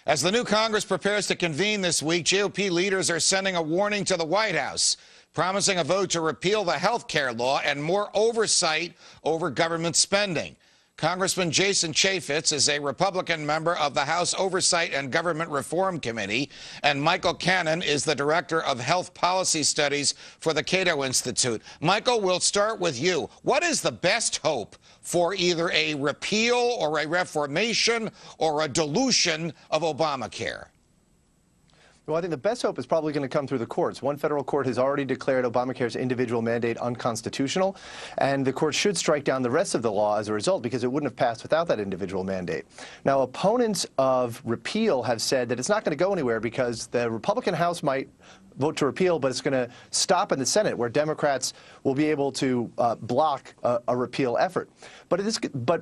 As the new Congress prepares to convene this week, GOP leaders are sending a warning to the White House, promising a vote to repeal the health care law and more oversight over government spending. Congressman Jason Chaffetz is a Republican member of the House Oversight and Government Reform Committee, and Michael Cannon is the Director of Health Policy Studies for the Cato Institute. Michael, we'll start with you. What is the best hope for either a repeal or a reformation or a dilution of Obamacare? Well, I think the best hope is probably going to come through the courts. One federal court has already declared Obamacare's individual mandate unconstitutional, and the court should strike down the rest of the law as a result because it wouldn't have passed without that individual mandate. Now, opponents of repeal have said that it's not going to go anywhere because the Republican House might vote to repeal, but it's going to stop in the Senate, where Democrats will be able to block a repeal effort. But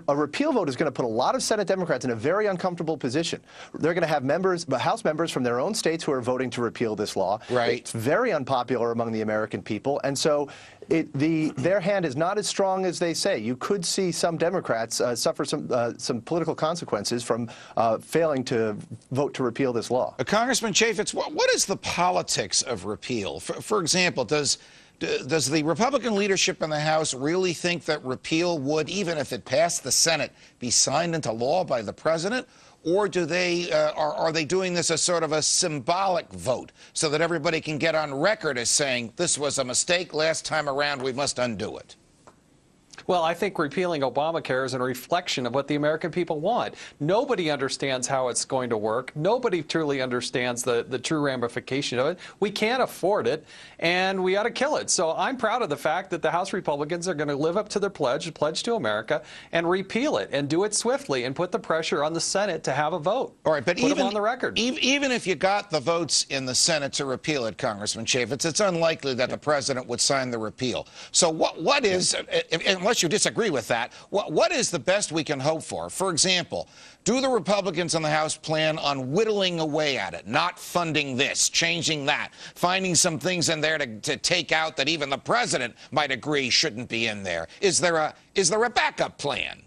a repeal vote is going to put a lot of Senate Democrats in a very uncomfortable position. They're going to have House members from their own states who are voting to repeal this law. Right. It's very unpopular among the American people, and so their hand is not as strong as they say. You could see some Democrats suffer some political consequences from failing to vote to repeal this law. Congressman Chaffetz, what is the politics of repeal? For example, does the Republican leadership in the House really think that repeal would, even if it passed the Senate, be signed into law by the president? Or do they are they doing this as sort of a symbolic vote so that everybody can get on record as saying this was a mistake last time around, we must undo it? Well, I think repealing Obamacare is a reflection of what the American people want. Nobody understands how it's going to work. Nobody truly understands the true ramification of it. We can't afford it, and we ought to kill it. So I'm proud of the fact that the House Republicans are going to live up to their pledge to America, and repeal it, and do it swiftly, and put the pressure on the Senate to have a vote. All right, but put them on the record. Even if you got the votes in the Senate to repeal it, Congressman Chaffetz, it's unlikely that the president would sign the repeal. So what is, unless you disagree with that, what is the best we can hope for? For example, do the Republicans in the House plan on whittling away at it, not funding this, changing that, finding some things in there to take out that even the president might agree shouldn't be in there? Is there a backup plan?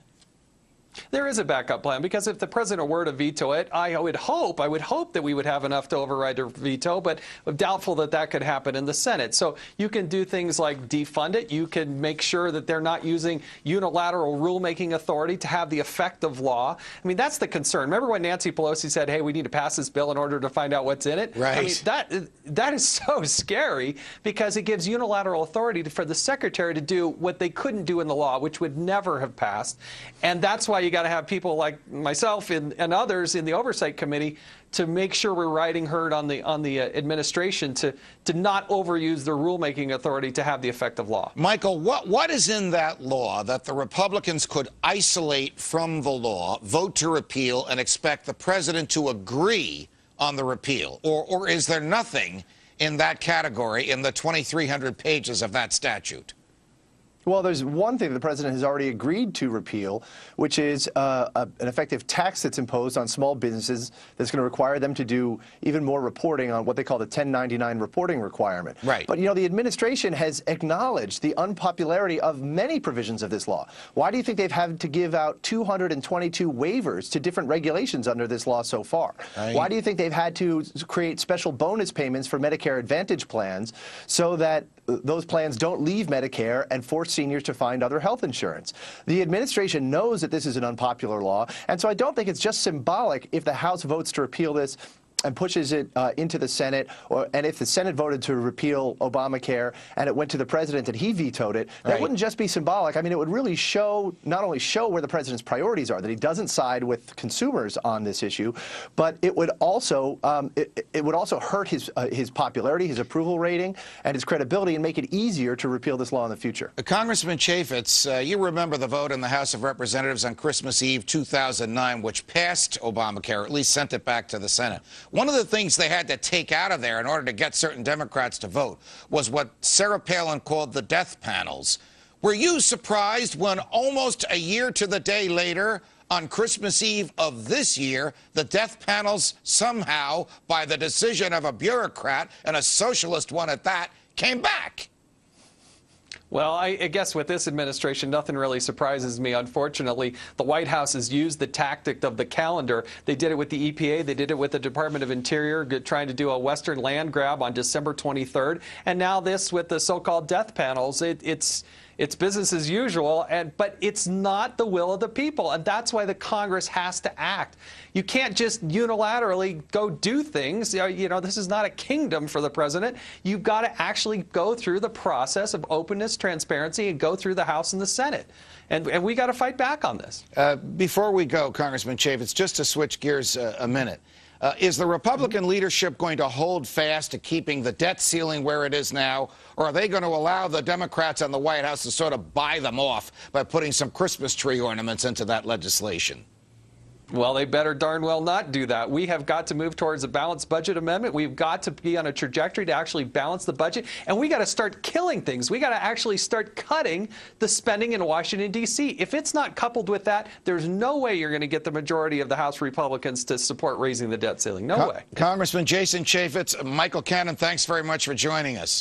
There is a backup plan, because if the president were to veto it, I would hope that we would have enough to override a veto, but I'm doubtful that that could happen in the Senate. So you can do things like defund it. You can make sure that they're not using unilateral rulemaking authority to have the effect of law. I mean, that's the concern. Remember when Nancy Pelosi said, hey, we need to pass this bill in order to find out what's in it? Right. I mean, that is so scary, because it gives unilateral authority for the secretary to do what they couldn't do in the law, which would never have passed. And that's why you got to have people like myself and others in the Oversight Committee to make sure we're riding herd on the administration to not overuse their rulemaking authority to have the effect of law. Michael, what is in that law that the Republicans could isolate from the law, vote to repeal, and expect the president to agree on the repeal? Or is there nothing in that category in the 2,300 pages of that statute? Well, there's one thing the president has already agreed to repeal, which is an effective tax that's imposed on small businesses that's going to require them to do even more reporting on what they call the 1099 reporting requirement. Right. But, you know, the administration has acknowledged the unpopularity of many provisions of this law. Why do you think they've had to give out 222 waivers to different regulations under this law so far? Why do you think they've had to create special bonus payments for Medicare Advantage plans so that those plans don't leave Medicare and force seniors to find other health insurance? The administration knows that this is an unpopular law, and so I don't think it's just symbolic if the House votes to repeal this and pushes it into the Senate, and if the Senate voted to repeal Obamacare and it went to the president and he vetoed it, that wouldn't just be symbolic. I mean, it would really show, not only show where the president's priorities are, that he doesn't side with consumers on this issue, but it would also hurt his popularity, his approval rating, and his credibility, and make it easier to repeal this law in the future. Congressman Chaffetz, you remember the vote in the House of Representatives on Christmas Eve 2009, which passed Obamacare, or at least sent it back to the Senate. One of the things they had to take out of there in order to get certain Democrats to vote was what Sarah Palin called the death panels. Were you surprised when almost a year to the day later, on Christmas Eve of this year, the death panels somehow, by the decision of a bureaucrat, and a socialist one at that, came back? Well, I guess with this administration, nothing really surprises me. Unfortunately, the White House has used the tactic of the calendar. They did it with the EPA. They did it with the Department of Interior, trying to do a Western land grab on December 23rd. And now this with the so-called death panels. It's business as usual, but it's not the will of the people, and that's why the Congress has to act. You can't just unilaterally go do things. You know, this is not a kingdom for the president. You've got to actually go through the process of openness, transparency, and go through the House and the Senate. And we got to fight back on this. Before we go, Congressman Chaffetz, just to switch gears a minute. Is the Republican leadership going to hold fast to keeping the debt ceiling where it is now, or are they going to allow the Democrats and the White House to sort of buy them off by putting some Christmas tree ornaments into that legislation? Well, they better darn well not do that. We have got to move towards a balanced budget amendment. We've got to be on a trajectory to actually balance the budget. And we got to start killing things. We got to actually start cutting the spending in Washington, D.C. If it's not coupled with that, there's no way you're going to get the majority of the House Republicans to support raising the debt ceiling. No way. Congressman Jason Chaffetz, Michael Cannon, thanks very much for joining us.